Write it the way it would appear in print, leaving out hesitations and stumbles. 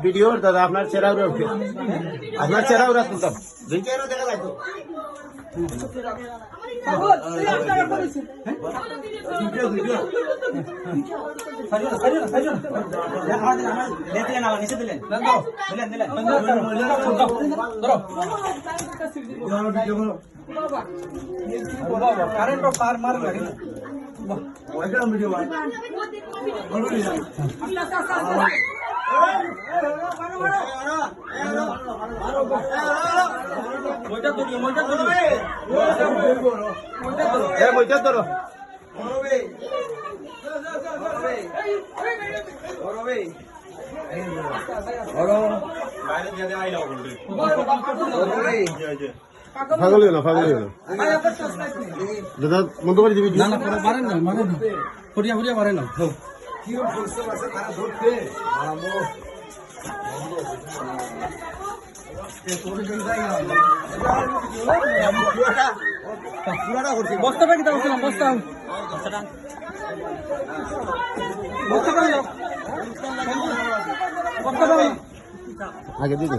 video দাদা আপনার চেহারা উঠে আপনার চেহারা উড়া তুলতাম দেখা যায় তো কারেন্ট পার মার গাড়ি পাগল হলো দাদা মন্দ করে দিবি না না মারেন না ফরিয়া ফরিয়া মারেন না বস্তাটা কি দাম বস্তা আগে দিদি